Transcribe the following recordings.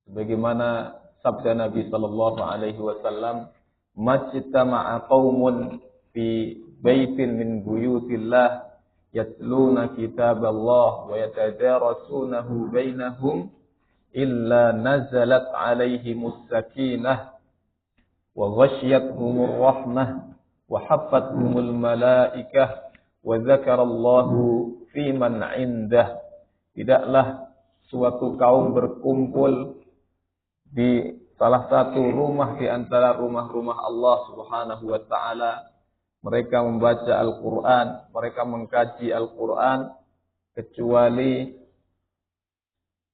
Sebagaimana sabda Nabi sallallahu alaihi wasallam, "Majtama'a qaumun fi baitin min buyutillah yatluna kitaballah wa yatadarasunahu bainahum illa nazalat alaihimus sakinah wa ghasyiyatuhumur rahmah wa haffathumul malaikah wa dzakarallahu fi man 'indah." Tidaklah suatu kaum berkumpul di salah satu rumah di antara rumah-rumah Allah Subhanahu wa taala. Mereka membaca Al-Qur'an, mereka mengkaji Al-Qur'an, kecuali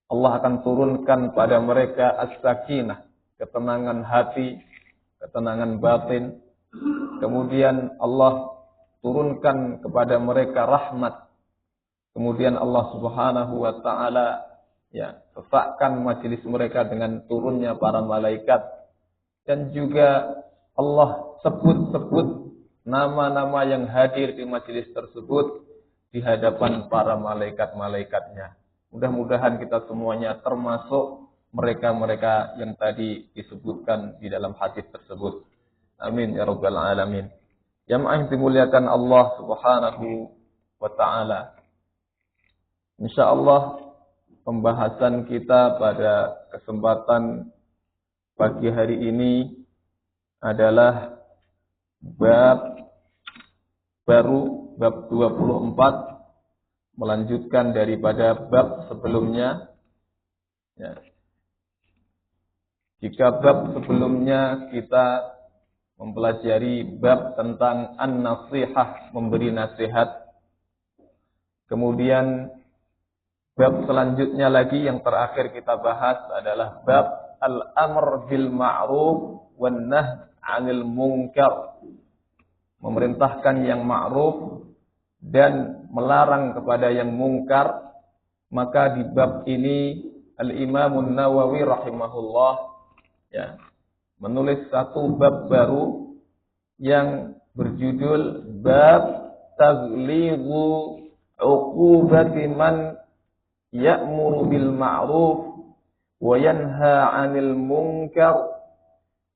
Allah akan turunkan pada mereka as-sakinah, ketenangan hati, ketenangan batin. Kemudian Allah turunkan kepada mereka rahmat. Kemudian Allah Subhanahu wa taala sesakkan majelis mereka dengan turunnya para malaikat. Dan juga Allah sebut-sebut nama-nama yang hadir di majelis tersebut di hadapan para malaikat-malaikatnya. Mudah-mudahan kita semuanya termasuk mereka-mereka yang tadi disebutkan di dalam hadis tersebut. Amin ya rabbal alamin. Jamaah dimuliakan Allah Subhanahu wa taala. Insyaallah pembahasan kita pada kesempatan pagi hari ini adalah bab baru, bab 24, melanjutkan daripada bab sebelumnya. Jika bab sebelumnya kita mempelajari bab tentang an-nasihah, memberi nasihat. Kemudian bab selanjutnya lagi yang terakhir kita bahas adalah bab al-amr bil ma'ruf wan nahy 'anil munkar. Memerintahkan yang ma'ruf dan melarang kepada yang mungkar. Maka di bab ini Al-Imam An-Nawawi rahimahullah menulis satu bab baru yang berjudul bab taghlidhu 'uqubati man ya'muru bil ma'ruf wa yanha 'anil munkar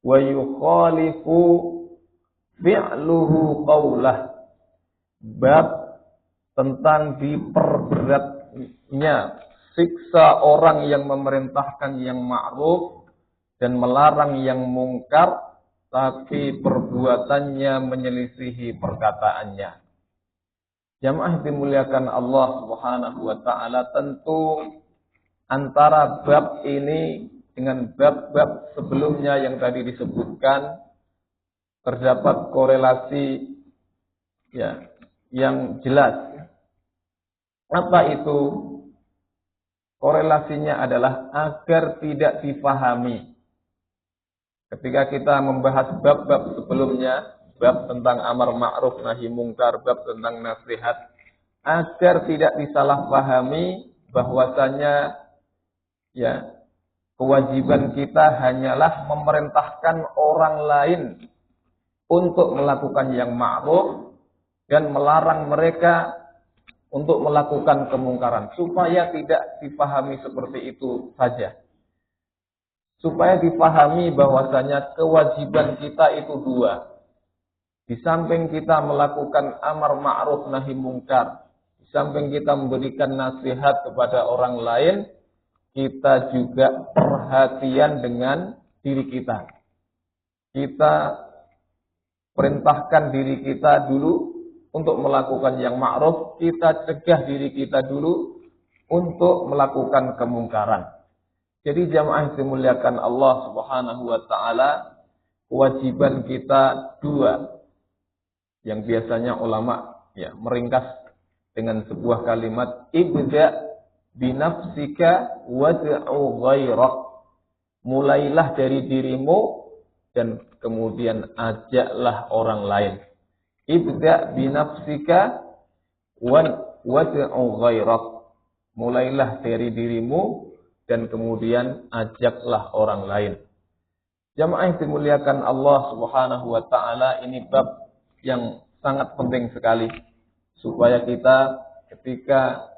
wa yukhalifu fi'luhu qawlah. Bab tentang diperberatnya siksa orang yang memerintahkan yang ma'ruf dan melarang yang mungkar tapi perbuatannya menyelisihi perkataannya. Jamaah dimuliakan Allah Subhanahu wa taala, tentu antara bab ini dengan bab-bab sebelumnya yang tadi disebutkan terdapat korelasi yang jelas. Apa itu? Korelasinya adalah agar tidak difahami. Ketika kita membahas bab-bab sebelumnya, bab tentang amar ma'ruf nahi mungkar, bab tentang nasihat, agar tidak disalahpahami bahwasanya kewajiban kita hanyalah memerintahkan orang lain untuk melakukan yang ma'ruf dan melarang mereka untuk melakukan kemungkaran. Supaya tidak dipahami seperti itu saja. Supaya dipahami bahwasanya kewajiban kita itu dua. Di samping kita melakukan amar ma'ruf nahi mungkar, di samping kita memberikan nasihat kepada orang lain, kita juga perhatian dengan diri kita. Kita perintahkan diri kita dulu untuk melakukan yang ma'ruf, kita cegah diri kita dulu untuk melakukan kemungkaran. Jadi jamaah dimuliakan Allah Subhanahu wa taala, kewajiban kita dua. Yang biasanya ulama meringkas dengan sebuah kalimat, ibda binafsika wad'u ghairak. Mulailah dari dirimu dan kemudian ajaklah orang lain. Ibda binafsika wad'u ghairak. Mulailah dari dirimu dan kemudian ajaklah orang lain. Jamaah yang dimuliakan Allah Subhanahu wa taala, ini bab yang sangat penting sekali supaya kita ketika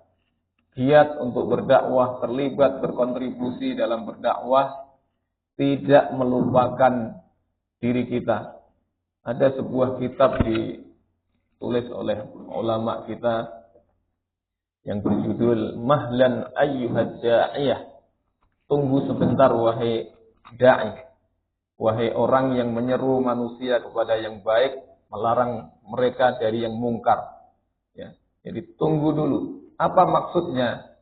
giat untuk berdakwah, terlibat, berkontribusi dalam berdakwah, tidak melupakan diri kita. Ada sebuah kitab ditulis oleh ulama kita yang berjudul Mahlan Ayyuhad Da'iyah. Tunggu sebentar wahai da'i. Wahai orang yang menyeru manusia kepada yang baik, melarang mereka dari yang mungkar. Ya. Jadi tunggu dulu. Apa maksudnya?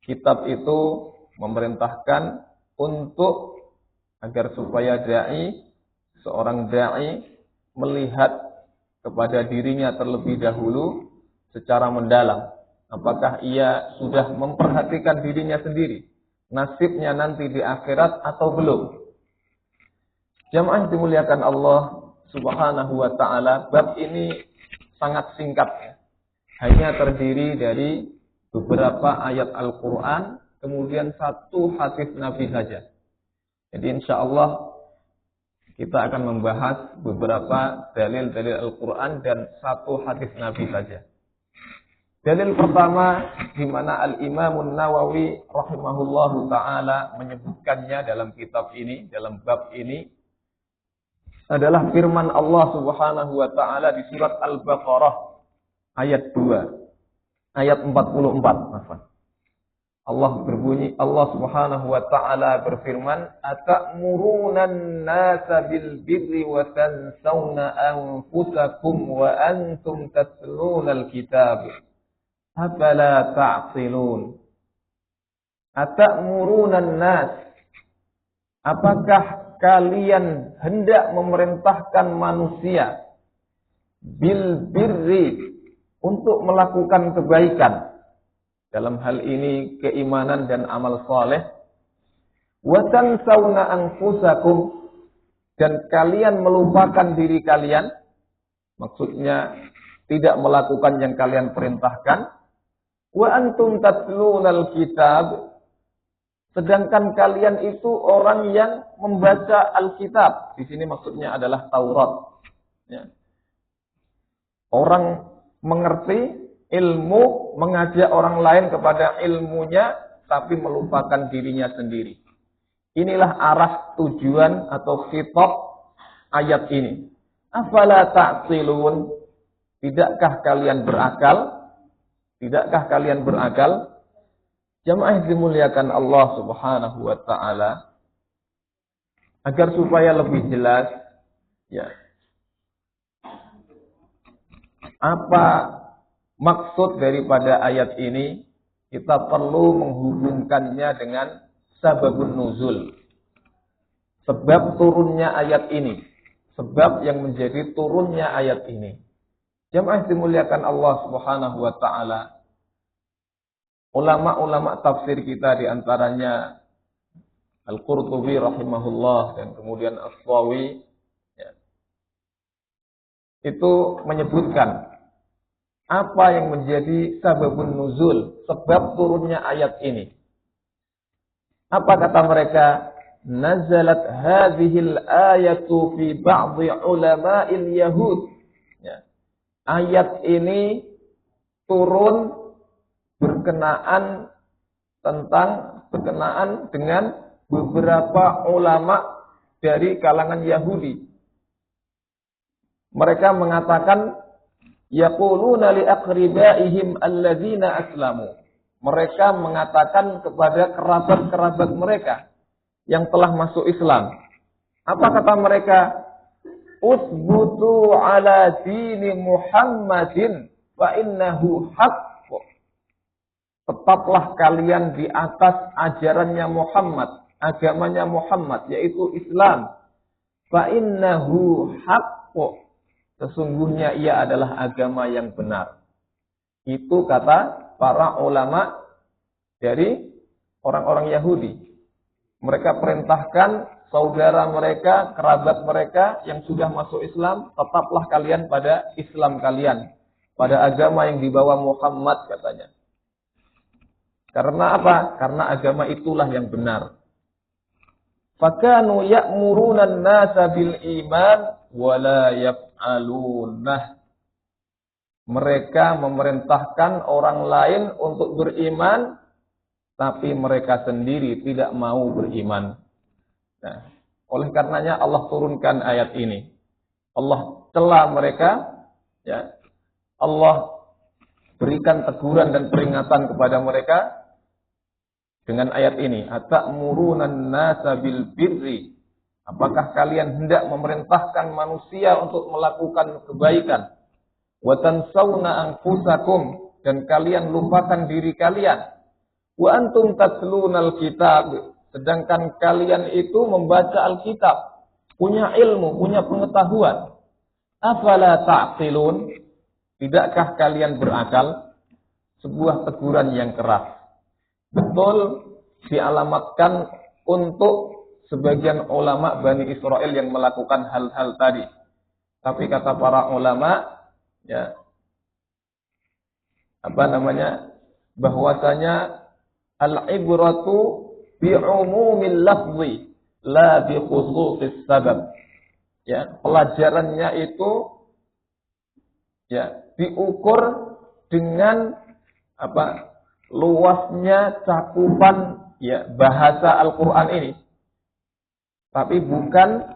Kitab itu memerintahkan untuk agar supaya seorang da'i melihat kepada dirinya terlebih dahulu secara mendalam. Apakah ia sudah memperhatikan dirinya sendiri, nasibnya nanti di akhirat atau belum? Jamaah dimuliakan Allah Subhanahu wa ta'ala, bab ini sangat singkat ya. Hanya terdiri dari beberapa ayat Al-Quran, kemudian satu hadis Nabi saja. Jadi insya Allah kita akan membahas beberapa dalil-dalil Al-Quran dan satu hadis Nabi saja. Dalil pertama di mana Al-Imam Nawawi rahimahullahu taala menyebutkannya dalam kitab ini, dalam bab ini adalah firman Allah Subhanahu wa taala di surat Al-Baqarah ayat 2, ayat 44. Allah berbunyi, Allah Subhanahu wa taala berfirman, "Atamuruna an-nasa bil birri wa tansawna anfusakum wa antum tatluna al-kitab. Afala ta'qilun." Atamuruna an-nas, apakah kalian hendak memerintahkan manusia bil birri, untuk melakukan kebaikan, dalam hal ini keimanan dan amal saleh, wa tansawna anfusakum, dan kalian melupakan diri kalian, maksudnya tidak melakukan yang kalian perintahkan, wa antum tatlunal kitab, sedangkan kalian itu orang yang membaca Alkitab. Di sini maksudnya adalah Taurat. Ya. Orang mengerti ilmu, mengajak orang lain kepada ilmunya, tapi melupakan dirinya sendiri. Inilah arah tujuan atau khitab ayat ini. Afala ta'qilun, tidakkah kalian berakal? Tidakkah kalian berakal? Jamaah dimuliakan Allah Subhanahu wa taala, agar supaya lebih jelas ya, apa maksud daripada ayat ini, kita perlu menghubungkannya dengan sababun nuzul. Sebab turunnya ayat ini. Sebab yang menjadi turunnya ayat ini. Jamaah dimuliakan Allah Subhanahu wa taala. Ulama-ulama tafsir kita diantaranya Al-Qurtubi rahimahullah dan kemudian As-Sawi ya, itu menyebutkan apa yang menjadi sababun nuzul, sebab turunnya ayat ini. Apa kata mereka? Nazalat hadhil ayatu fi ba'dhi ulama'il yahud. Ya. Ayat ini turun berkenaan dengan beberapa ulama dari kalangan Yahudi. Mereka mengatakan yaquluna li aqribaihim alladzina aslamu. Mereka mengatakan kepada kerabat-kerabat mereka yang telah masuk Islam. Apa kata mereka? Usbutu ala dini Muhammadin fa innahu haqq. Tetaplah kalian di atas ajarannya Muhammad, agamanya Muhammad, yaitu Islam. Fa innahu haqq. Sesungguhnya ia adalah agama yang benar. Itu kata para ulama dari orang-orang Yahudi. Mereka perintahkan saudara mereka, kerabat mereka yang sudah masuk Islam, tetaplah kalian pada Islam kalian, pada agama yang dibawa Muhammad katanya. Karena apa? Karena agama itulah yang benar. Fakanu ya'muruna an-nasa bil iman wa la yaf'alunah. Mereka memerintahkan orang lain untuk beriman, tapi mereka sendiri tidak mau beriman. Nah, oleh karenanya Allah turunkan ayat ini. Allah cela mereka, ya. Allah berikan teguran dan peringatan kepada mereka dengan ayat ini. Atamuruna nasa bil birri. Apakah kalian hendak memerintahkan manusia untuk melakukan kebaikan? Wa tansawna anfusakum, dan kalian lupakan diri kalian. Wa antum tatlunal kitab, sedangkan kalian itu membaca Alkitab, punya ilmu, punya pengetahuan. Afala ta'qilun, tidakkah kalian berakal? Sebuah teguran yang keras. Betul dialamatkan untuk sebagian ulama Bani Israel yang melakukan hal-hal tadi. Tapi kata para ulama, ya, bahwasanya al-ibratu bi'umumil lafzi la bi khususis sabab. Ya, pelajarannya itu ya diukur dengan luasnya cakupan ya bahasa Al-Qur'an ini. Tapi bukan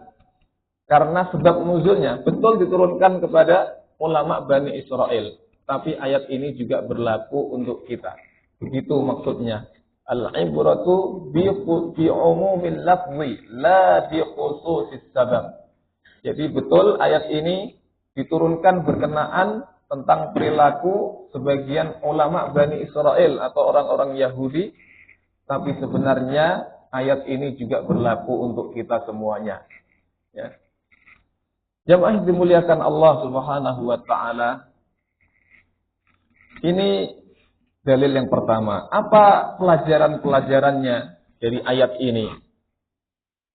karena sebab nuzulnya. Betul diturunkan kepada ulama Bani Israel. Tapi ayat ini juga berlaku untuk kita. Begitu maksudnya. Al-ibratu bi'umumil lafzi la bi khususis sabab. Jadi betul ayat ini diturunkan berkenaan tentang perilaku sebagian ulama Bani Israel atau orang-orang Yahudi. Tapi sebenarnya ayat ini juga berlaku untuk kita semuanya. Ya. Jamaah dimuliakan Allah Subhanahu wa taala. Ini dalil yang pertama. Apa pelajaran-pelajarannya dari ayat ini?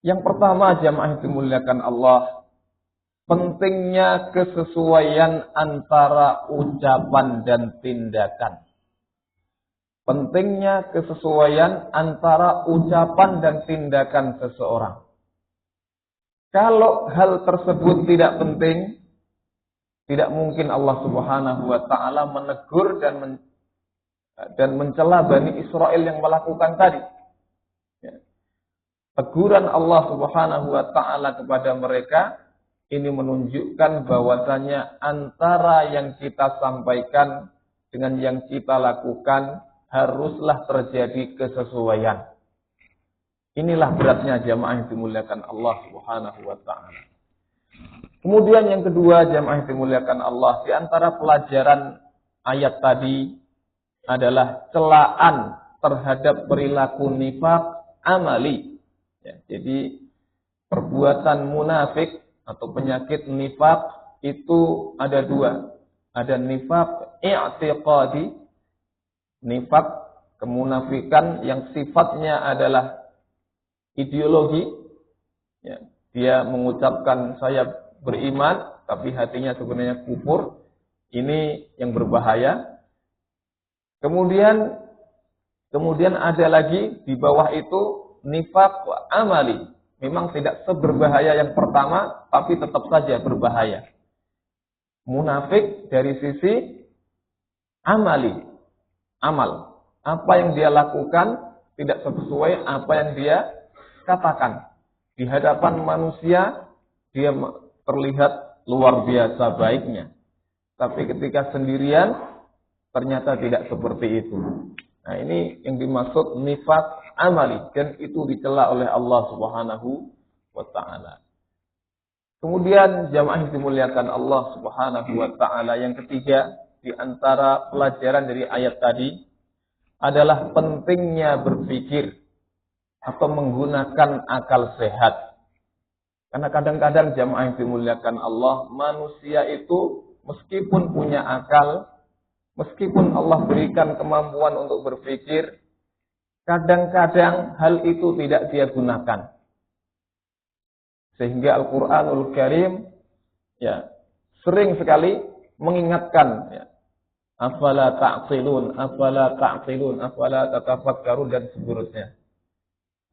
Yang pertama, jamaah dimuliakan Allah, pentingnya kesesuaian antara ucapan dan tindakan. Pentingnya kesesuaian antara ucapan dan tindakan seseorang. Kalau hal tersebut tidak penting, tidak mungkin Allah Subhanahu wa taala menegur dan mencela Bani Israel yang melakukan tadi. Ya. Teguran Allah Subhanahu wa taala kepada mereka ini menunjukkan bahwasanya antara yang kita sampaikan dengan yang kita lakukan haruslah terjadi kesesuaian. Inilah beratnya jamaah yang dimuliakan Allah Subhanahu wa taala. Kemudian yang kedua, jamaah yang dimuliakan Allah, di antara pelajaran ayat tadi adalah celaan terhadap perilaku nifaq amali. Ya, jadi perbuatan munafik atau penyakit nifaq itu ada dua. Ada nifaq i'tiqadi, nifaq kemunafikan yang sifatnya adalah ideologi. Ya, dia mengucapkan saya beriman, tapi hatinya sebenarnya kufur. Ini yang berbahaya. Kemudian ada lagi di bawah itu nifaq amali. Memang tidak seberbahaya yang pertama, tapi tetap saja berbahaya. Munafik dari sisi amali, amal. Apa yang dia lakukan tidak sesuai apa yang dia katakan. Di hadapan manusia dia terlihat luar biasa baiknya. Tapi ketika sendirian ternyata tidak seperti itu. Nah, ini yang dimaksud nifaq amali, dan itu dicela oleh Allah Subhanahu wa taala. Kemudian jamaah yang dimuliakan Allah Subhanahu wa taala, yang ketiga di antara pelajaran dari ayat tadi adalah pentingnya berpikir atau menggunakan akal sehat. Karena kadang-kadang jamaah yang dimuliakan Allah, manusia itu meskipun punya akal, meskipun Allah berikan kemampuan untuk berpikir, kadang-kadang hal itu tidak dia gunakan. Sehingga Al-Quranul Karim ya sering sekali mengingatkan ya, afala ta'qilun, afala ta'qilun, afala tatafakkarun, dan seterusnya.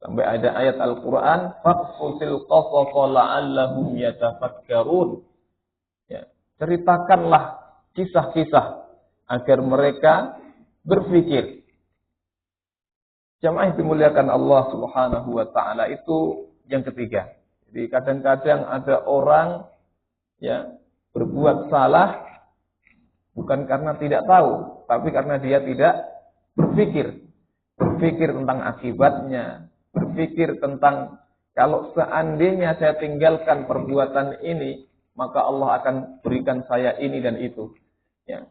Sampai ada ayat Al-Quran, faqsusil qasasa la'allahum yatafakkarun. Ya, ceritakanlah kisah-kisah agar mereka berpikir. Jamaah dimuliakan Allah Subhanahu wa taala, itu yang ketiga. Jadi kadang-kadang ada orang ya berbuat salah bukan karena tidak tahu, tapi karena dia tidak berpikir. Berpikir tentang akibatnya, berpikir tentang kalau seandainya saya tinggalkan perbuatan ini, maka Allah akan berikan saya ini dan itu. Ya.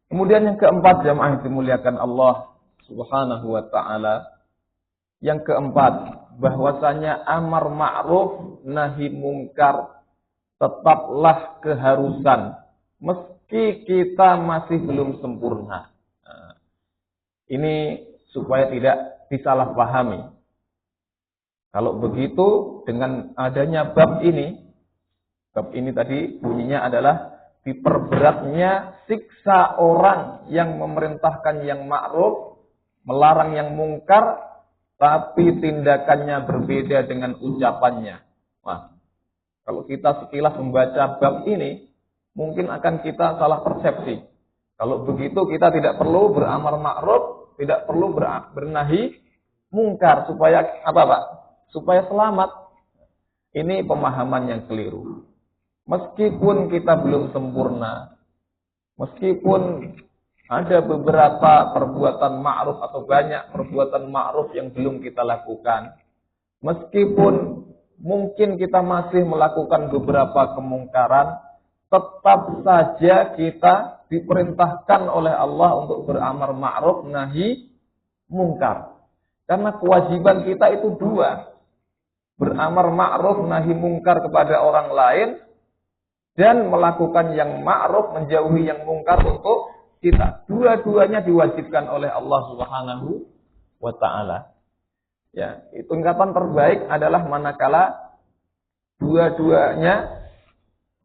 Kemudian yang keempat, jamaah dimuliakan Allah Subhanahu wa taala. Yang keempat, bahwasanya amar ma'ruf nahi mungkar tetaplah keharusan meski kita masih belum sempurna. Nah, ini supaya tidak disalahpahami. Kalau begitu, dengan adanya bab ini tadi bunyinya adalah diperberatnya siksa orang yang memerintahkan yang ma'ruf, melarang yang mungkar, tapi tindakannya berbeda dengan ucapannya. Wah, kalau kita sekilas membaca bab ini, mungkin akan kita salah persepsi. Kalau begitu kita tidak perlu beramar ma'ruf, tidak perlu bernahi mungkar, supaya apa Pak? Supaya selamat. Ini pemahaman yang keliru. Meskipun kita belum sempurna, meskipun ada beberapa perbuatan ma'ruf atau banyak perbuatan ma'ruf yang belum kita lakukan, meskipun mungkin kita masih melakukan beberapa kemungkaran, tetap saja kita diperintahkan oleh Allah untuk beramar ma'ruf nahi mungkar. Karena kewajiban kita itu dua. Beramar ma'ruf nahi mungkar kepada orang lain, dan melakukan yang ma'ruf, menjauhi yang mungkar untuk kita. Dua-duanya diwajibkan oleh Allah Subhanahu wa taala. Ya, tingkatan terbaik adalah manakala dua-duanya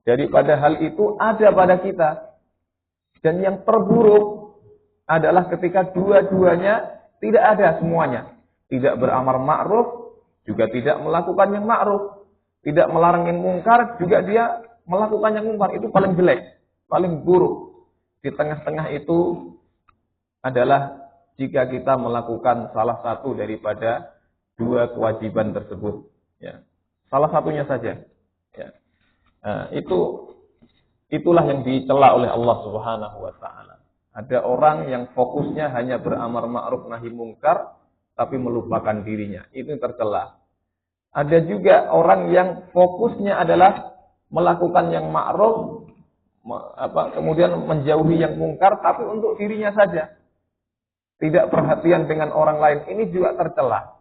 daripada hal itu ada pada kita. Dan yang terburuk adalah ketika dua-duanya tidak ada semuanya. Tidak beramar ma'ruf, juga tidak melakukan yang ma'ruf. Tidak melarang yang mungkar, juga dia melakukan yang mungkar. Itu paling jelek, paling buruk. Di tengah-tengah itu adalah jika kita melakukan salah satu daripada dua kewajiban tersebut. Ya. Salah satunya saja. Ya. Nah, itulah yang dicela oleh Allah Subhanahu wa taala. Ada orang yang fokusnya hanya beramar ma'ruf nahi mungkar, tapi melupakan dirinya. Itu tercela. Ada juga orang yang fokusnya adalah melakukan yang ma'ruf, kemudian menjauhi yang mungkar, tapi untuk dirinya saja. Tidak perhatian dengan orang lain. Ini juga tercela.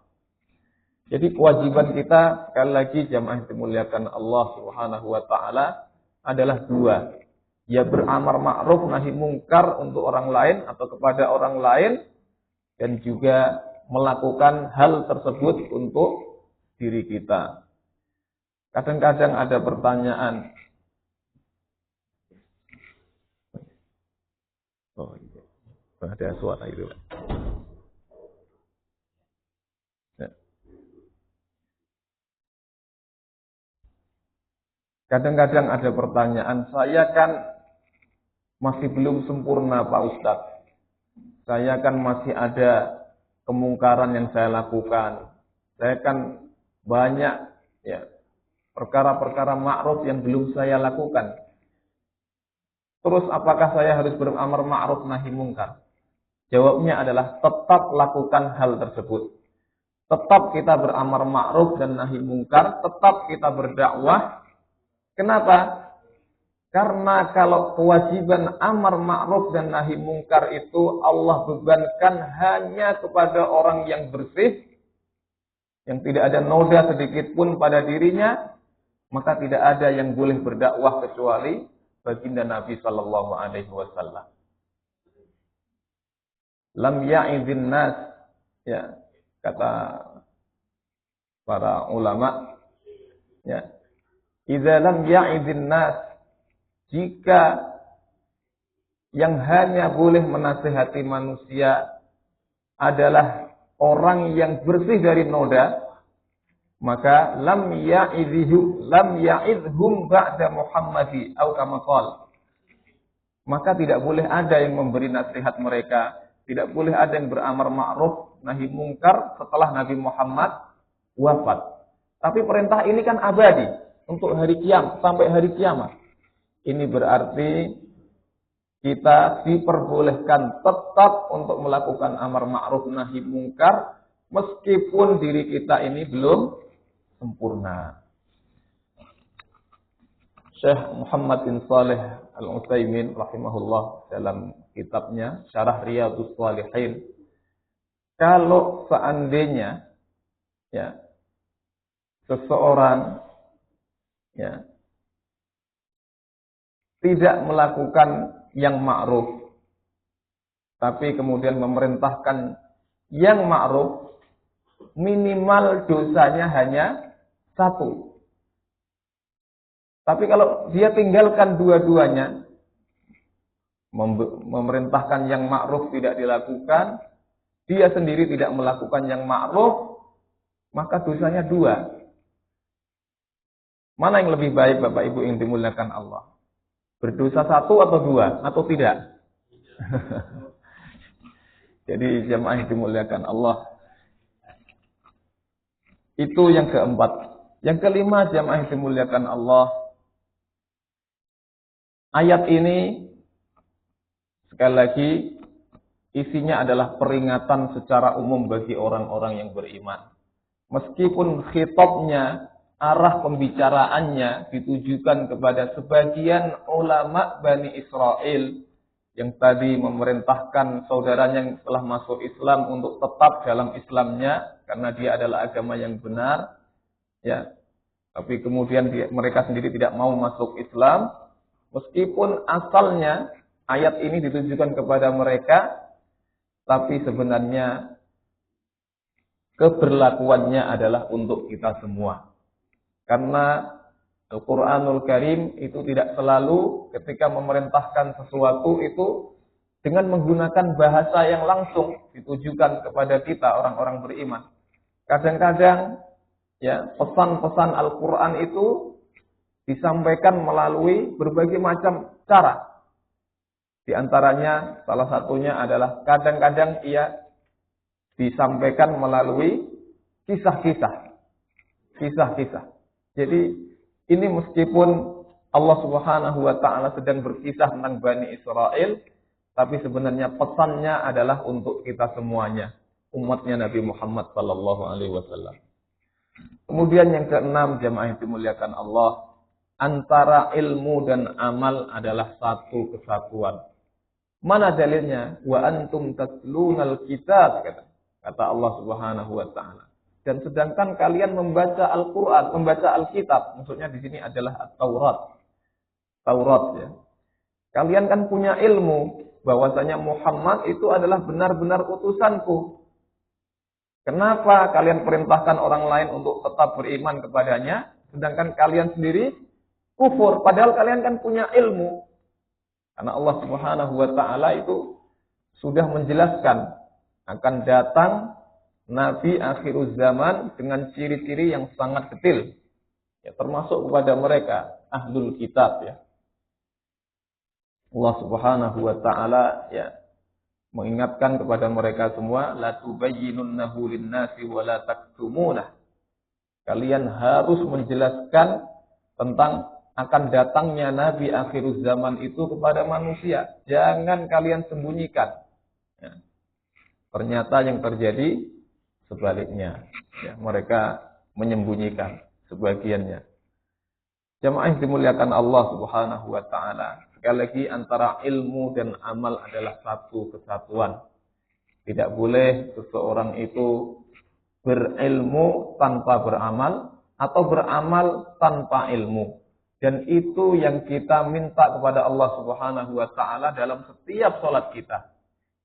Jadi kewajiban kita, sekali lagi jamaah dimuliakan Allah Subhanahu wa taala, adalah dua. Ya beramar ma'ruf nahi mungkar untuk orang lain atau kepada orang lain, dan juga melakukan hal tersebut untuk diri kita. Kadang-kadang ada pertanyaan. Oh iya, ada suara itu. Ya. Kadang-kadang ada pertanyaan, saya kan masih belum sempurna Pak Ustadz. Saya kan masih ada kemungkaran yang saya lakukan. Saya kan banyak ya perkara-perkara ma'ruf yang belum saya lakukan. Terus apakah saya harus beramar ma'ruf nahi mungkar? Jawabnya adalah tetap lakukan hal tersebut. Tetap kita beramar ma'ruf dan nahi mungkar, tetap kita berdakwah. Kenapa? Karena kalau kewajiban amar ma'ruf dan nahi mungkar itu Allah bebankan hanya kepada orang yang bersih, yang tidak ada noda sedikit pun pada dirinya, maka tidak ada yang boleh berdakwah kecuali baginda Nabi sallallahu alaihi wasallam. Lam ya'idhin nas, ya, kata para ulama, ya. Idza lam ya'idhin nas, jika yang hanya boleh menasihati manusia adalah orang yang bersih dari noda, maka lam ya'idhum ba'da Muhammadi au kama qala. Maka tidak boleh ada yang memberi nasihat mereka, tidak boleh ada yang beramar ma'ruf nahi mungkar setelah Nabi Muhammad wafat. Tapi perintah ini kan abadi untuk hari kiamat sampai hari kiamat. Ini berarti kita diperbolehkan tetap untuk melakukan amar ma'ruf nahi mungkar meskipun diri kita ini belum sempurna. Syekh Muhammad bin Shalih Al-Utsaimin rahimahullah dalam kitabnya Syarah Riyadhus Shalihin, kalau seandainya ya seseorang ya tidak melakukan yang ma'ruf tapi kemudian memerintahkan yang ma'ruf, minimal dosanya hanya satu. Tapi kalau dia tinggalkan dua-duanya, memerintahkan yang ma'ruf tidak dilakukan, dia sendiri tidak melakukan yang ma'ruf, maka dosanya dua. Mana yang lebih baik Bapak Ibu yang dimuliakan Allah? Berdosa satu atau dua? Atau tidak? Jadi jamaah yang dimuliakan Allah. Itu yang keempat. Yang kelima, jamaah yang dimuliakan Allah. Ayat ini sekali lagi isinya adalah peringatan secara umum bagi orang-orang yang beriman. Meskipun khitabnya, arah pembicaraannya ditujukan kepada sebagian ulama Bani Israel yang tadi memerintahkan saudaranya yang telah masuk Islam untuk tetap dalam Islamnya karena dia adalah agama yang benar, ya. Tapi kemudian mereka sendiri tidak mau masuk Islam, meskipun asalnya ayat ini ditujukan kepada mereka, tapi sebenarnya keberlakuannya adalah untuk kita semua. Karena Al-Quranul Karim itu tidak selalu ketika memerintahkan sesuatu itu dengan menggunakan bahasa yang langsung ditujukan kepada kita orang-orang beriman. Kadang-kadang ya pesan-pesan Al-Quran itu disampaikan melalui berbagai macam cara. Di antaranya salah satunya adalah kadang-kadang ia disampaikan melalui kisah-kisah. Jadi ini meskipun Allah Subhanahu wa taala sedang berkisah tentang Bani Israel, tapi sebenarnya pesannya adalah untuk kita semuanya, umatnya Nabi Muhammad sallallahu alaihi wasallam. Kemudian yang keenam, jamaah yang dimuliakan Allah, antara ilmu dan amal adalah satu kesatuan. Mana dalilnya? Wa antum tatlunal kitab, kata Allah Subhanahu wa taala. Dan sedangkan kalian membaca Al-Quran, membaca Alkitab, maksudnya di sini adalah Taurat ya. Kalian kan punya ilmu bahwasanya Muhammad itu adalah benar-benar utusanku. Kenapa kalian perintahkan orang lain untuk tetap beriman kepadanya, sedangkan kalian sendiri kufur, padahal kalian kan punya ilmu. Karena Allah Subhanahu wa taala itu sudah menjelaskan akan datang Nabi akhiruz zaman dengan ciri-ciri yang sangat detail. Ya, termasuk kepada mereka ahlul kitab ya. Allah Subhanahu wa taala ya mengingatkan kepada mereka semua, la tubayyinunnahu lin-nasi wa la taktumunah. Kalian harus menjelaskan tentang akan datangnya Nabi akhiruz zaman itu kepada manusia. Jangan kalian sembunyikan. Ya. Ternyata yang terjadi sebaliknya, ya, mereka menyembunyikan sebagiannya. Jamaah yang dimuliakan Allah Subhanahu wa taala. Sekali lagi antara ilmu dan amal adalah satu kesatuan. Tidak boleh seseorang itu berilmu tanpa beramal atau beramal tanpa ilmu. Dan itu yang kita minta kepada Allah Subhanahu wa taala dalam setiap salat kita.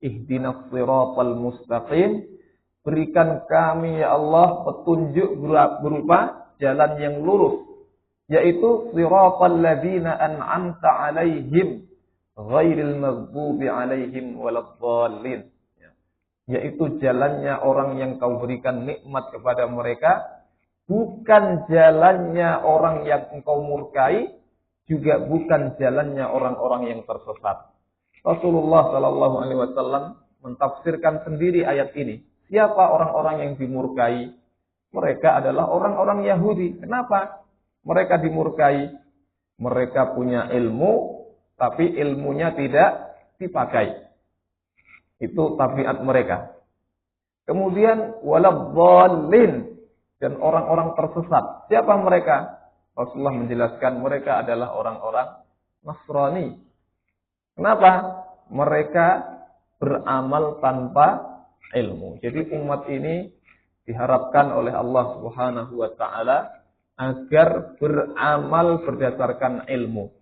Ihdinas siratal mustaqim. Berikan kami ya Allah petunjuk berupa jalan yang lurus, yaitu siratal ladzina an'amta 'alaihim ghairil maghdubi 'alaihim waladdallin. Yaitu jalannya orang yang kau berikan nikmat kepada mereka, bukan jalannya orang yang engkau murkai, juga bukan jalannya orang-orang yang tersesat. Rasulullah Shallallahu Alaihi Wasallam mentafsirkan sendiri ayat ini. Siapa orang-orang yang dimurkai? Mereka adalah orang-orang Yahudi. Kenapa mereka dimurkai? Mereka punya ilmu, tapi ilmunya tidak dipakai. Itu tabiat mereka. Kemudian waladhdallin, dan orang-orang tersesat. Siapa mereka? Rasulullah menjelaskan mereka adalah orang-orang Nasrani. Kenapa? Mereka beramal tanpa ilmu. Jadi umat ini diharapkan oleh Allah Subhanahu wa taala agar beramal berdasarkan ilmu.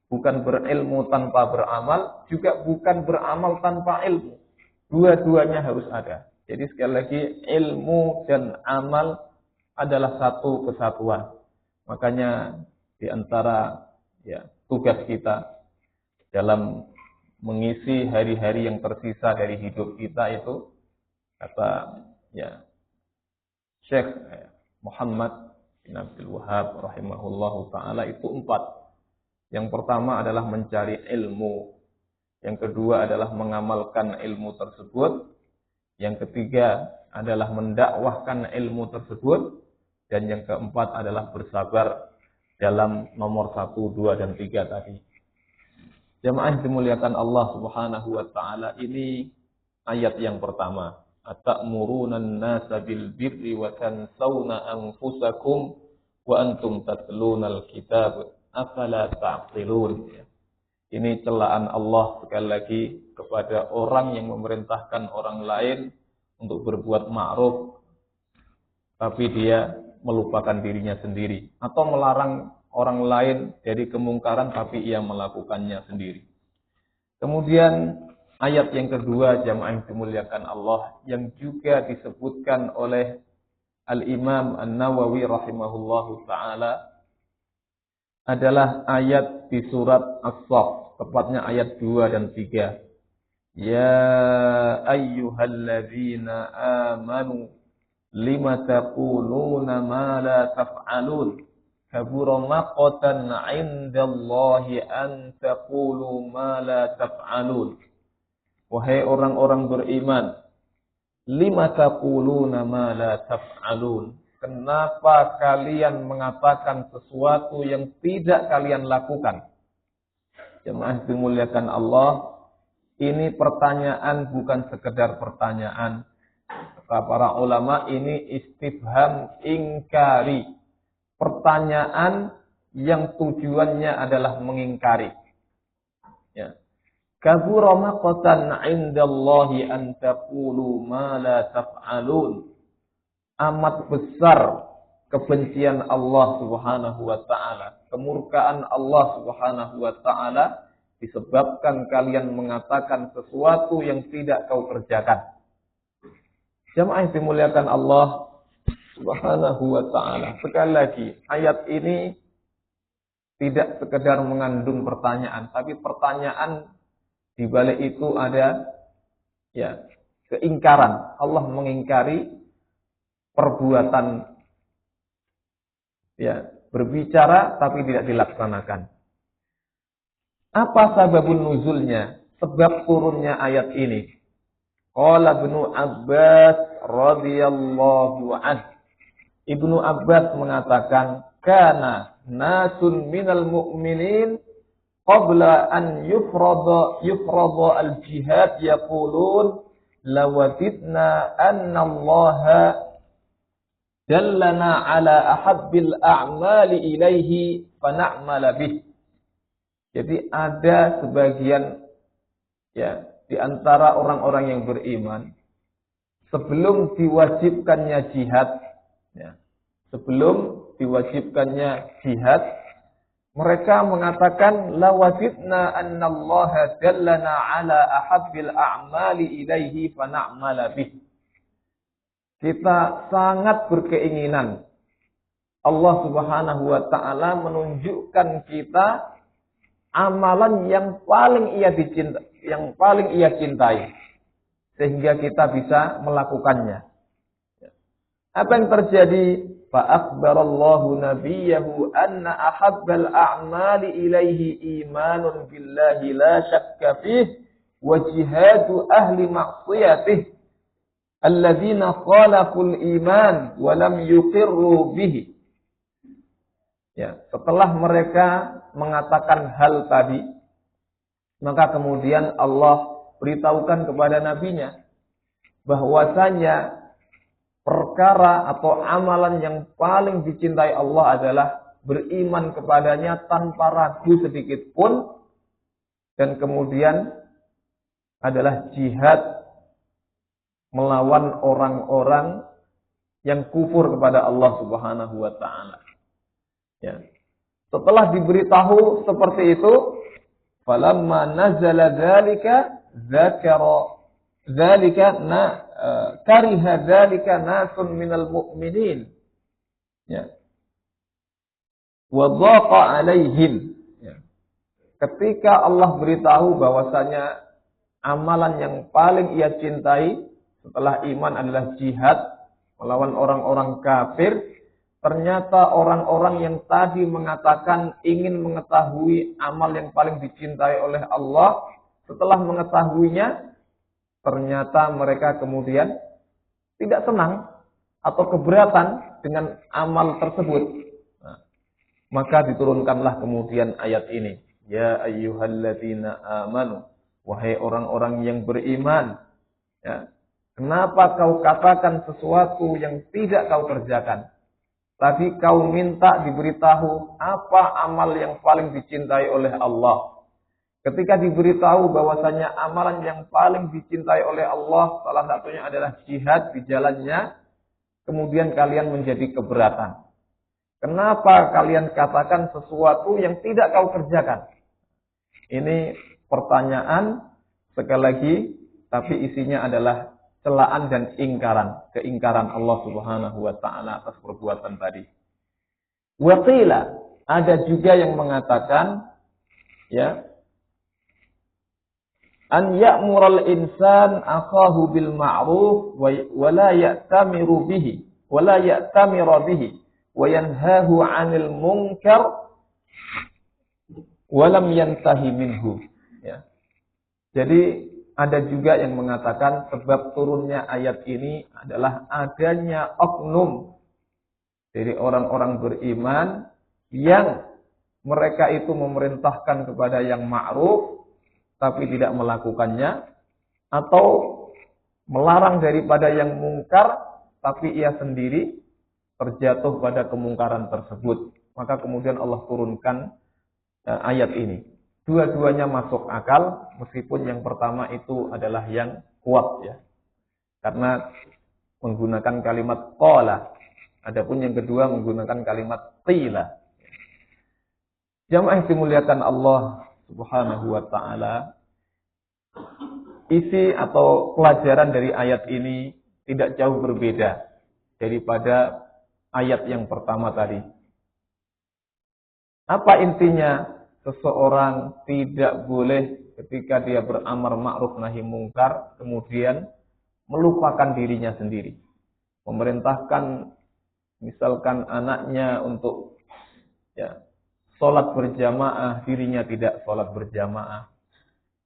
Bukan berilmu tanpa beramal, juga bukan beramal tanpa ilmu. Dua-duanya harus ada. Jadi sekali lagi, ilmu dan amal adalah satu kesatuan. Makanya di antara tugas kita dalam mengisi hari-hari yang tersisa dari hidup kita itu, kata Syekh Muhammad bin Abdul Wahab rahimahullahu ta'ala, itu 4. Yang pertama adalah mencari ilmu. Yang kedua adalah mengamalkan ilmu tersebut. Yang ketiga adalah mendakwahkan ilmu tersebut. Dan yang keempat adalah bersabar dalam nomor 1, 2, dan 3 tadi. Jamaah dimuliakan Allah Subhanahu wa ta'ala, ini ayat yang pertama. Atamuruna an-nasa bil birri wa tansawna anfusakum wa antum tatlunal kitab afala ta'qilun. Ini celaan Allah sekali lagi kepada orang yang memerintahkan orang lain untuk berbuat ma'ruf, tapi dia melupakan dirinya sendiri, atau melarang orang lain dari kemungkaran tapi ia melakukannya sendiri. Kemudian ayat yang kedua, jamaah yang dimuliakan Allah, yang juga disebutkan oleh Al-Imam An-Nawawi rahimahullahu ta'ala, adalah ayat di surat As-Saff, tepatnya ayat 2 dan 3. Ya ayyuhalladzina amanu lima taquluna ma la taf'alun kabura maqtan 'indallahi an taqulu ma la taf'alun. Wahai orang-orang beriman, lima taquluna ma la taf'alun, kenapa kalian mengatakan sesuatu yang tidak kalian lakukan? Jemaah dimuliakan Allah, ini pertanyaan bukan sekedar pertanyaan. Kata para ulama, ini istifham ingkari. Pertanyaan yang tujuannya adalah mengingkari. Ya. Kabura maqtan 'indallahi an taqulu ma la taf'alun. Amat besar kebencian Allah Subhanahu wa ta'ala, kemurkaan Allah Subhanahu wa ta'ala, disebabkan kalian mengatakan sesuatu yang tidak kau kerjakan. Jamaah yang dimuliakan Allah Subhanahu wa ta'ala, sekali lagi, ayat ini tidak sekedar mengandung pertanyaan, tapi pertanyaan di balik itu ada keingkaran. Allah mengingkari perbuatan berbicara tapi tidak dilaksanakan. Apa sababun nuzulnya? Sebab turunnya ayat ini. Qala Ibnu Abbas radhiyallahu anhu. Ibnu Abbas mengatakan, kana nasun minal mu'minin qabla an yufrada al-jihad yaqulun lawadidna anna Allaha dallana ala ahabbil a'mali ilaihi fana'mala bih. Jadi ada sebagian di antara orang-orang yang beriman, sebelum diwajibkannya jihad, mereka mengatakan lawajidna annallaha dallana ala ahabbil a'mali ilaihi fana'mala bih. Kita sangat berkeinginan Allah Subhanahu wa ta'ala menunjukkan kita amalan yang paling ia cintai, sehingga kita bisa melakukannya. Apa yang terjadi? فأخبر الله نبيه أن أحب الأعمال إليه إيمان بالله لا شك فيه وجهاد أهل معصيته الذين خالفوا الإيمان ولم يقروا به. Ya, setelah mereka mengatakan hal tadi, maka kemudian Allah beritahukan kepada nabinya bahwasanya perkara atau amalan yang paling dicintai Allah adalah beriman kepadanya tanpa ragu sedikit pun, dan kemudian adalah jihad melawan orang-orang yang kufur kepada Allah Subhanahu wa taala. Ya. Setelah diberitahu seperti itu, falamma nazala dzalika dzakara dzalika kariha dzalika nasun minal mu'minin. Ya. Wa dhaqa alaihim. Ya. Ketika Allah beritahu bahwasanya amalan yang paling ia cintai setelah iman adalah jihad melawan orang-orang kafir, ternyata orang-orang yang tadi mengatakan ingin mengetahui amal yang paling dicintai oleh Allah, setelah mengetahuinya, ternyata mereka kemudian tidak senang atau keberatan dengan amal tersebut. Nah, maka diturunkanlah kemudian ayat ini. Ya ayyuhalladzina amanu, wahai orang-orang yang beriman. Ya, kenapa kau katakan sesuatu yang tidak kau kerjakan? Tadi kau minta diberitahu apa amal yang paling dicintai oleh Allah. Ketika diberitahu bahwasanya amalan yang paling dicintai oleh Allah, salah satunya adalah jihad di jalannya, kemudian kalian menjadi keberatan. Kenapa kalian katakan sesuatu yang tidak kau kerjakan? Ini pertanyaan sekali lagi, tapi isinya adalah celaan dan keingkaran Allah Subhanahu wa taala atas perbuatan tadi. Wa qila, ada juga yang mengatakan ya, an ya'mural insan akahu bil ma'ruf wa la ya'tamiru bihi wa la ya'tamira bihi wa yanhahu 'anil munkar wa lam yantahi minhu. Ya. Jadi ada juga yang mengatakan sebab turunnya ayat ini adalah adanya oknum dari orang-orang beriman yang mereka itu memerintahkan kepada yang ma'ruf tapi tidak melakukannya, atau melarang daripada yang mungkar tapi ia sendiri terjatuh pada kemungkaran tersebut. Maka kemudian Allah turunkan ayat ini. Dua-duanya masuk akal, meskipun yang pertama itu adalah yang kuat ya. Karena menggunakan kalimat qala. Adapun yang kedua menggunakan kalimat qila. Jamaah yang dimuliakan Allah Subhanahu wa taala, isi atau pelajaran dari ayat ini tidak jauh berbeda daripada ayat yang pertama tadi. Apa intinya? Seseorang tidak boleh ketika dia beramar ma'ruf nahi mungkar kemudian melupakan dirinya sendiri. Memerintahkan misalkan anaknya untuk ya sholat berjamaah, dirinya tidak sholat berjamaah.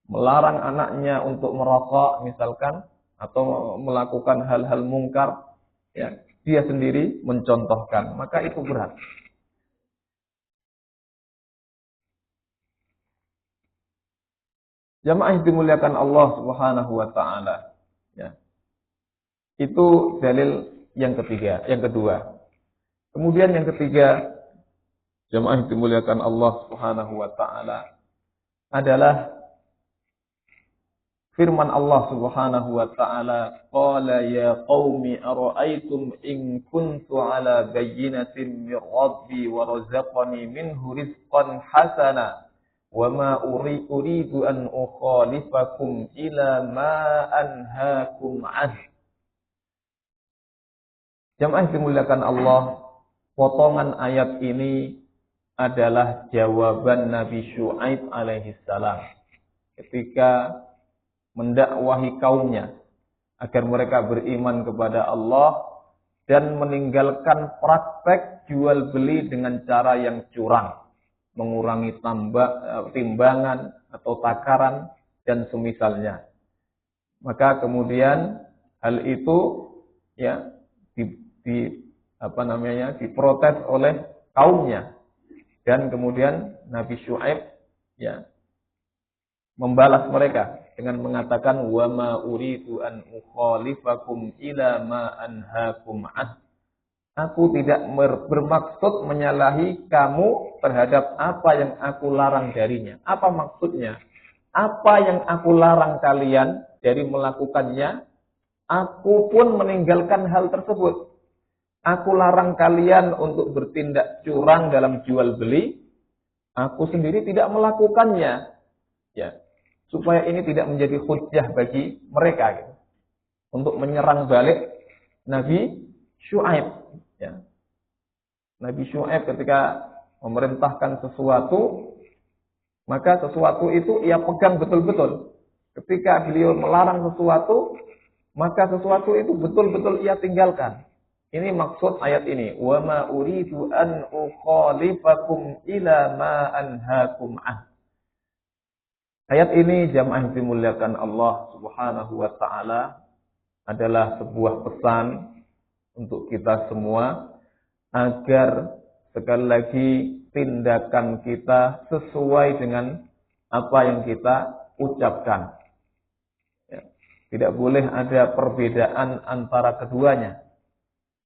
Melarang anaknya untuk merokok misalkan, atau melakukan hal-hal mungkar, ya dia sendiri mencontohkan, maka itu berat. Jamaah yang dimuliakan Allah Subhanahu wa taala. Ya. Itu dalil yang kedua. Kemudian yang ketiga, jamaah yang dimuliakan Allah Subhanahu wa taala, adalah firman Allah Subhanahu wa taala, qala ya qaumi ara'aytum in kuntu ala bayyinatin min rabbi wa razaqani minhu rizqan hasana wa ma uridu an ukhalifakum ila ma anhaakum an. Jamaah dimuliakan Allah, potongan ayat ini adalah jawaban Nabi Syuaib alaihi salam ketika mendakwahi kaumnya agar mereka beriman kepada Allah dan meninggalkan praktek jual beli dengan cara yang curang, mengurangi timbangan atau takaran dan semisalnya. Maka kemudian hal itu ya diprotes oleh kaumnya, dan kemudian Nabi Syuaib ya membalas mereka dengan mengatakan wa ma uridu an ukhalifakum ila ma anhaakum an. Aku tidak bermaksud menyalahi kamu terhadap apa yang aku larang darinya. Apa maksudnya? Apa yang aku larang kalian dari melakukannya, aku pun meninggalkan hal tersebut. Aku larang kalian untuk bertindak curang dalam jual beli, aku sendiri tidak melakukannya. Ya, supaya ini tidak menjadi hujjah bagi mereka gitu, untuk menyerang balik Nabi Syuaib. Ya. Nabi Syuaib ketika memerintahkan sesuatu, maka sesuatu itu ia pegang betul-betul. Ketika beliau melarang sesuatu, maka sesuatu itu betul-betul ia tinggalkan. Ini maksud ayat ini. Wa ma uridu an ukhalifakum ila ma anhaakum an. Ayat ini jamaah yang dimuliakan Allah Subhanahu wa taala adalah sebuah pesan untuk kita semua agar sekali lagi tindakan kita sesuai dengan apa yang kita ucapkan. Ya. Tidak boleh ada perbedaan antara keduanya.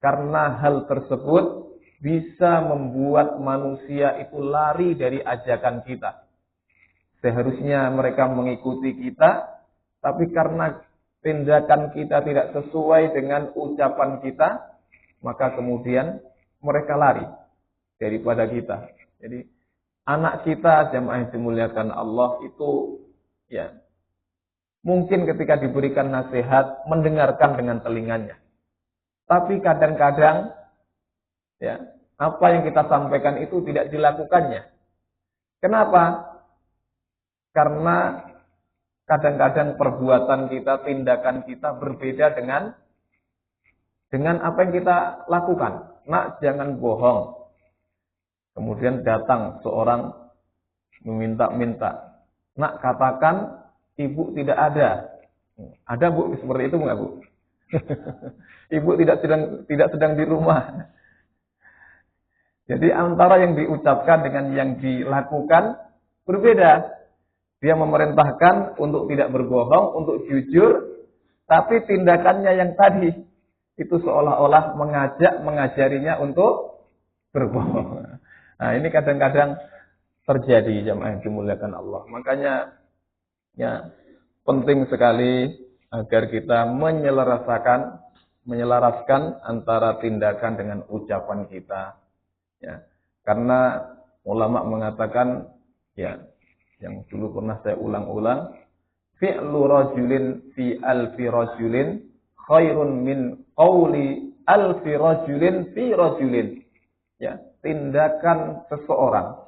Karena hal tersebut bisa membuat manusia itu lari dari ajakan kita. Seharusnya mereka mengikuti kita, tapi karena tindakan kita tidak sesuai dengan ucapan kita, maka kemudian mereka lari daripada kita. Jadi anak kita jamaah yang dimuliakan Allah itu ya mungkin ketika diberikan nasihat mendengarkan dengan telinganya. Tapi kadang-kadang ya apa yang kita sampaikan itu tidak dilakukannya. Kenapa? Karena kadang-kadang perbuatan kita, tindakan kita berbeda dengan apa yang kita lakukan. Nak, jangan bohong. Kemudian datang seorang meminta-minta. Nak, katakan ibu tidak ada. Ada bu, seperti itu enggak bu? Ibu tidak sedang di rumah. Jadi antara yang diucapkan dengan yang dilakukan berbeda. Dia memerintahkan untuk tidak berbohong, untuk jujur, tapi tindakannya yang tadi itu seolah-olah mengajarinya untuk berbohong. Nah, ini kadang-kadang terjadi jamaah yang dimuliakan Allah. Makanya ya penting sekali agar kita menyelaraskan antara tindakan dengan ucapan kita. Ya. Karena ulama mengatakan ya yang dulu pernah saya ulang-ulang, fi'lu rajulin fi alfi rajulin khairun min qawli alfi rajulin fi rajulin. Ya, tindakan seseorang,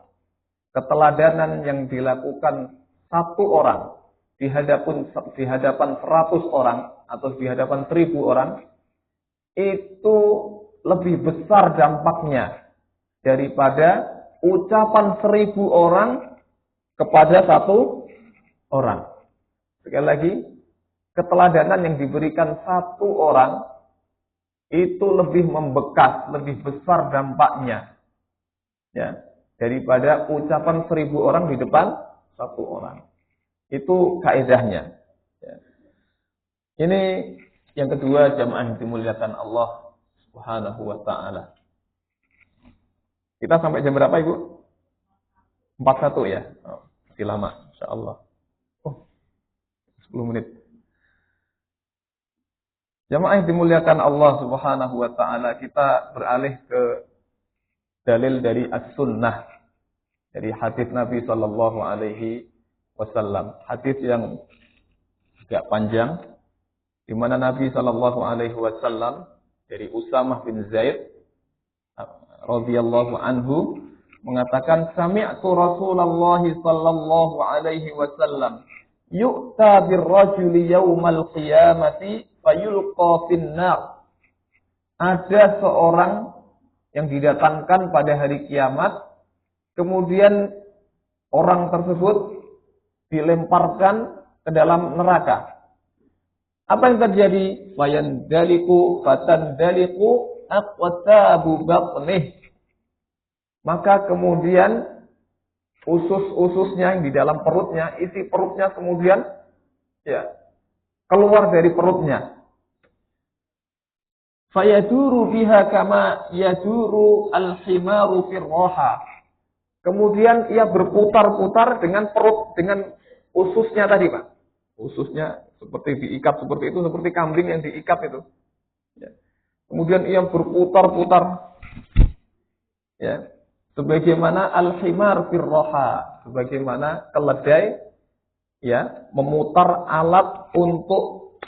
keteladanan yang dilakukan satu orang di hadapan 100 orang atau di hadapan 1000 orang itu lebih besar dampaknya daripada ucapan 1000 orang kepada satu orang. Sekali lagi, keteladanan yang diberikan satu orang itu lebih membekas, lebih besar dampaknya ya, daripada ucapan 1000 orang di depan satu orang. Itu kaedahnya. Ya. Ini yang kedua jamaah yang dimuliakan Allah Subhanahu wa taala. Kita sampai jam berapa Ibu? 41 ya? Oh, masih lama, insyaallah. Oh, 10 menit. Jamaah yang dimuliakan Allah Subhanahu wa taala, kita beralih ke dalil dari As-Sunnah, dari hadis Nabi sallallahu alaihi wasallam. Hadis yang agak panjang di mana Nabi sallallahu alaihi wasallam dari Usamah bin Zaid radhiyallahu anhu mengatakan sami'tu Rasulullah sallallahu alaihi wasallam yu'ta birrajuli yaumal qiyamati fayulqa fin nar. ada seorang yang didatangkan pada hari kiamat, kemudian orang tersebut dilemparkan ke dalam neraka. Apa yang terjadi? Fatandaliku aqtabu batnih. Maka kemudian usus-ususnya yang di dalam perutnya, isi perutnya kemudian keluar dari perutnya. Fayaduru biha kama yaduru al-himaru firroha. Kemudian ia berputar-putar dengan perut, dengan ususnya tadi, Pak. Ususnya seperti diikat seperti itu, seperti kambing yang diikat itu. Ya. Kemudian ia berputar-putar. Ya. Sebagaimana al-himar firroha. Sebagaimana keledai memutar alat untuk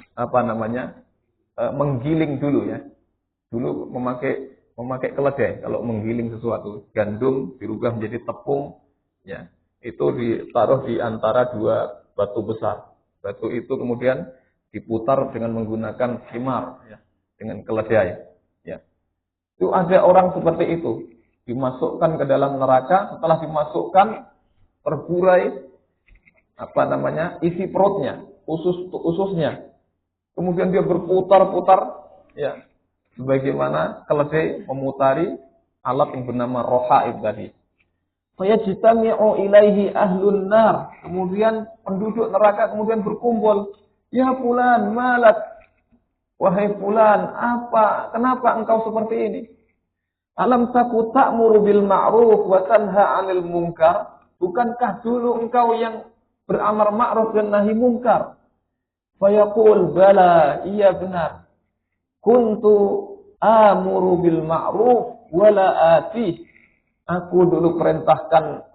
menggiling dulu ya. Dulu memakai keledai kalau menggiling sesuatu. Gandum dirubah menjadi tepung, ya. Itu ditaruh di antara dua batu besar. Batu itu kemudian diputar dengan menggunakan himar, ya, dengan keledai, ya. Itu ada orang seperti itu, dimasukkan ke dalam neraka. Setelah dimasukkan, terburai isi perutnya, ususnya. Kemudian dia berputar-putar, ya. Sebagaimana keledai memutari alat yang bernama rohaib tadi. Fayajtami'u ilaihi ahlun nar. Kemudian penduduk neraka kemudian berkumpul. Ya fulan, malak. Wahai fulan, kenapa engkau seperti ini? Alam taku ta'muru bil ma'ruf wa tanha 'anil munkar? Bukankah dulu engkau yang beramar ma'ruf dan nahi munkar? Fayaqul bala, iya benar. Kuntu amuru bil ma'ruf wala atih. Aku dulu perintahkan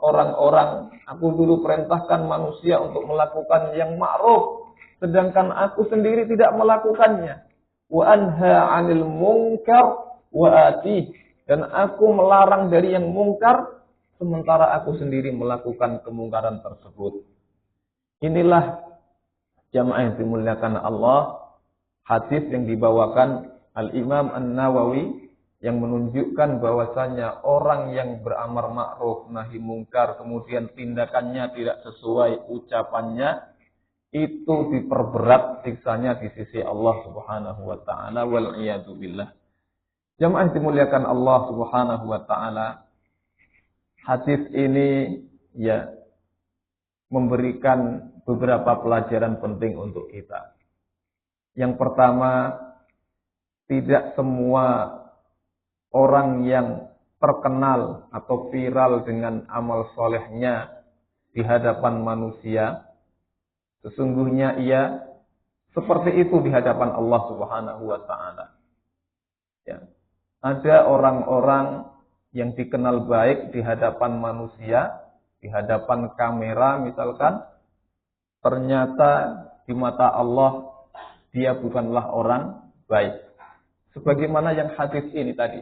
manusia untuk melakukan yang ma'ruf, sedangkan aku sendiri tidak melakukannya. Wa anha 'anil munkar wa atih. Dan aku melarang dari yang mungkar, sementara aku sendiri melakukan kemungkaran tersebut. Inilah jamaah yang dimuliakan Allah, hadis yang dibawakan Al-Imam An-Nawawi yang menunjukkan bahwasanya orang yang beramar ma'ruf nahi mungkar kemudian tindakannya tidak sesuai ucapannya, itu diperberat siksanya di sisi Allah Subhanahu wa taala, wal iyadu billah. Jamaah dimuliakan Allah Subhanahu wa taala, hadis ini memberikan beberapa pelajaran penting untuk kita. Yang pertama, tidak semua orang yang terkenal atau viral dengan amal solehnya di hadapan manusia, sesungguhnya ia seperti itu di hadapan Allah Subhanahu wa taala. Ya. Ada orang-orang yang dikenal baik di hadapan manusia, di hadapan kamera misalkan, ternyata di mata Allah dia bukanlah orang baik. Sebagaimana yang hadis ini tadi.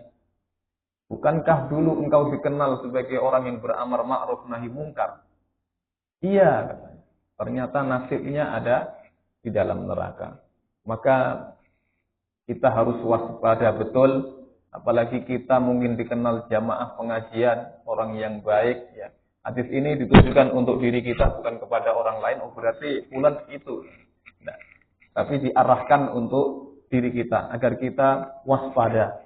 Bukankah dulu engkau dikenal sebagai orang yang beramar ma'ruf nahi mungkar? Iya, katanya. Ternyata nasibnya ada di dalam neraka. Maka kita harus waspada betul, apalagi kita mungkin dikenal jamaah pengajian, orang yang baik, ya. Hadis ini ditujukan untuk diri kita, bukan kepada orang lain. Oh, berarti fulan itu. Nah, tapi diarahkan untuk diri kita agar kita waspada.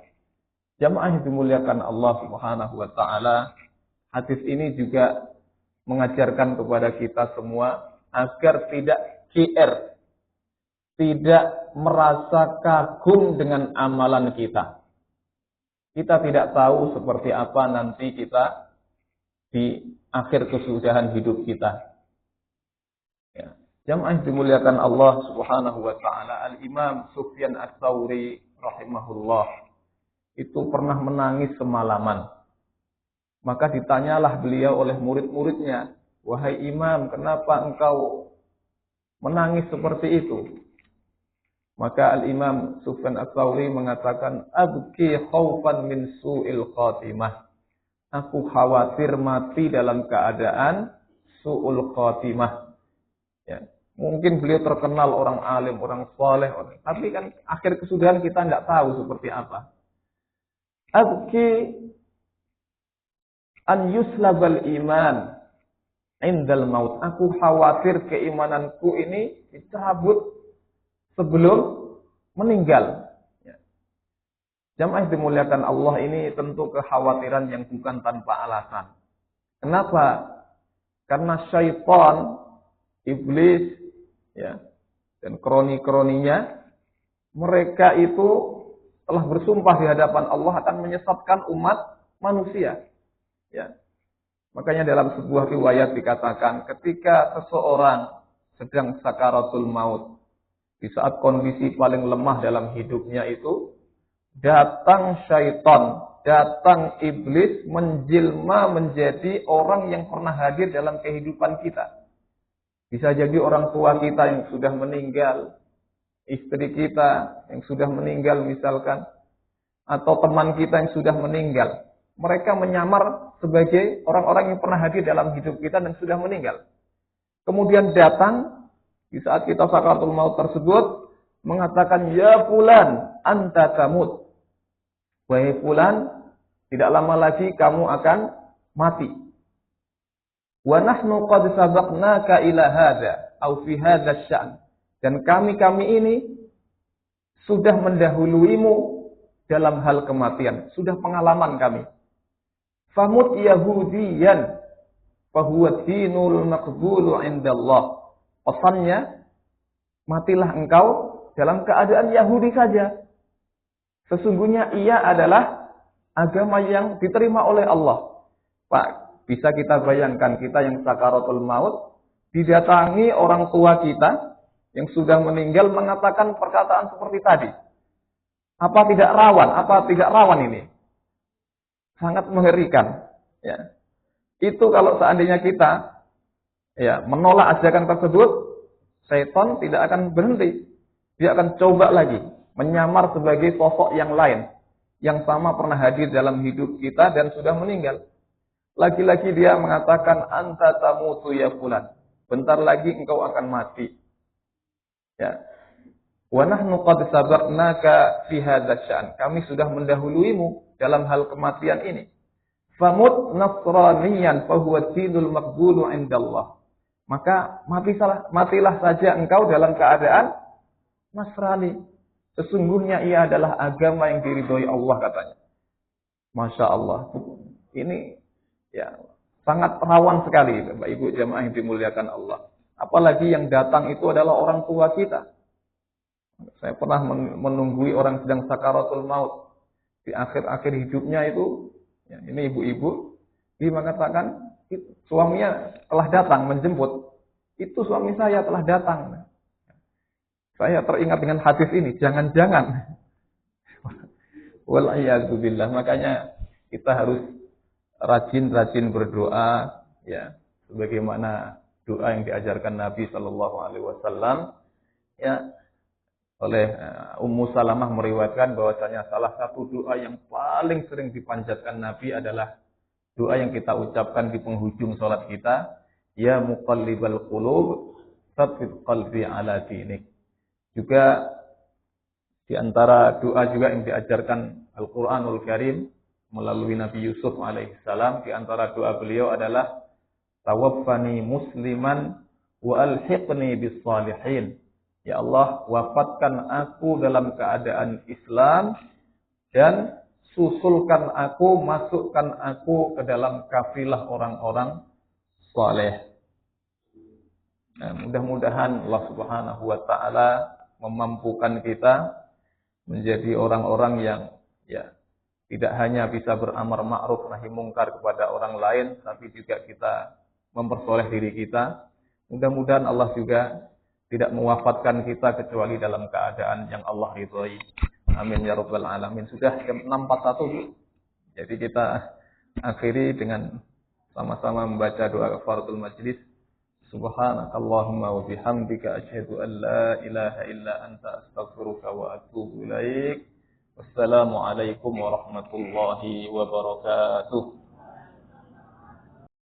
Jamaah yang dimuliakan Allah Subhanahu wa taala, hadis ini juga mengajarkan kepada kita semua agar tidak GR, tidak merasa kagum dengan amalan kita. Kita tidak tahu seperti apa nanti kita di akhir kesudahan hidup kita. Ya. Jamaah dimuliakan Allah Subhanahu wa taala, Al-Imam Sufyan Ats-Tsauri rahimahullah itu pernah menangis semalaman. Maka ditanyalah beliau oleh murid-muridnya, "Wahai Imam, kenapa engkau menangis seperti itu?" Maka Al-Imam Sufyan Ats-Tsauri mengatakan, "Abki khaufan min su'il khatimah." Aku khawatir mati dalam keadaan su'ul khatimah. Ya, mungkin beliau terkenal orang alim, orang soleh, tapi kan akhir kesudahan kita tidak tahu seperti apa. abki an yuslabal iman indal maut. Aku khawatir keimananku ini dicabut sebelum meninggal. Jamaah dimuliakan Allah, ini tentu kekhawatiran yang bukan tanpa alasan. Kenapa? Karena syaitan, iblis, ya, dan kroni-kroninya, mereka itu telah bersumpah di hadapan Allah akan menyesatkan umat manusia. Ya. Makanya dalam sebuah riwayat dikatakan, ketika seseorang sedang sakaratul maut, di saat kondisi paling lemah dalam hidupnya itu, datang syaitan, datang iblis menjelma menjadi orang yang pernah hadir dalam kehidupan kita. Bisa jadi orang tua kita yang sudah meninggal, istri kita yang sudah meninggal misalkan, atau teman kita yang sudah meninggal. Mereka menyamar sebagai orang-orang yang pernah hadir dalam hidup kita dan sudah meninggal. Kemudian datang di saat kita sakaratul maut tersebut mengatakan, ya fulan anta tamut. Wahai fulan, tidak lama lagi kamu akan mati. Wa nahnu qad sabaqnaka ila hadza au fi hadzal sya'n. Dan kami ini sudah mendahuluimu dalam hal kematian, sudah pengalaman kami. Famut yahudiyan fahuwa dinul maqbulu indallah. Pesannya, matilah engkau dalam keadaan Yahudi saja. Sesungguhnya ia adalah agama yang diterima oleh Allah. Pak, bisa kita bayangkan kita yang sakaratul maut, didatangi orang tua kita yang sudah meninggal mengatakan perkataan seperti tadi. Apa tidak rawan? Apa tidak rawan ini? Sangat mengerikan. Ya. Itu kalau seandainya kita menolak ajakan tersebut, syaitan tidak akan berhenti. Dia akan coba lagi menyamar sebagai sosok yang lain, yang sama pernah hadir dalam hidup kita dan sudah meninggal. Lagi-lagi dia mengatakan, anta tamutu ya fulan. Bentar lagi engkau akan mati. Ya. Wa nahnu qad sabaqnaka fi hadzal sya'n. Kami sudah mendahuluimu dalam hal kematian ini. Famut nasraniyan fa huwa dinul maqbulu indallah. Maka matilah saja engkau dalam keadaan Nasrani. Sesungguhnya ia adalah agama yang diridhoi Allah katanya. Masya Allah. Ini sangat rawan sekali Bapak Ibu jamaah yang dimuliakan Allah. Apalagi yang datang itu adalah orang tua kita. Saya pernah menunggui orang sedang sakaratul maut. Di akhir-akhir hidupnya itu, ini ibu-ibu, dia mengatakan suaminya telah datang menjemput. Itu suami saya telah datang. Saya teringat dengan hadis ini, jangan-jangan. Wal'iyadzubillah. Makanya kita harus rajin-rajin berdoa, ya, sebagaimana doa yang diajarkan Nabi Shallallahu Alaihi Wasallam, ya, oleh Ummu Salamah meriwayatkan bahwasanya salah satu doa yang paling sering dipanjatkan Nabi adalah doa yang kita ucapkan di penghujung sholat kita, ya muqallibal qulub, tsabbit qalbi ala dinik. Juga di antara doa juga yang diajarkan Al-Qur'anul Karim melalui Nabi Yusuf alaihissalam, di antara doa beliau adalah tawaffani musliman wa alhiqni bis salihin. Ya Allah, wafatkan aku dalam keadaan Islam dan susulkan aku, masukkan aku ke dalam kafilah orang-orang saleh. Nah, mudah-mudahan Allah Subhanahu wa taala memampukan kita menjadi orang-orang yang tidak hanya bisa beramar ma'ruf nahi mungkar kepada orang lain, tapi juga kita mempersoleh diri kita. Mudah-mudahan Allah juga tidak mewafatkan kita kecuali dalam keadaan yang Allah ridhoi. Amin ya rabbal alamin. Sudah jam 6.41. Jadi kita akhiri dengan sama-sama membaca doa kafaratul majlis. Subhanakallahumma wa bihamdika asyhadu an la ilaha illa anta astaghfiruka wa atubu ilaik. Wassalamualaikum warahmatullahi wabarakatuh.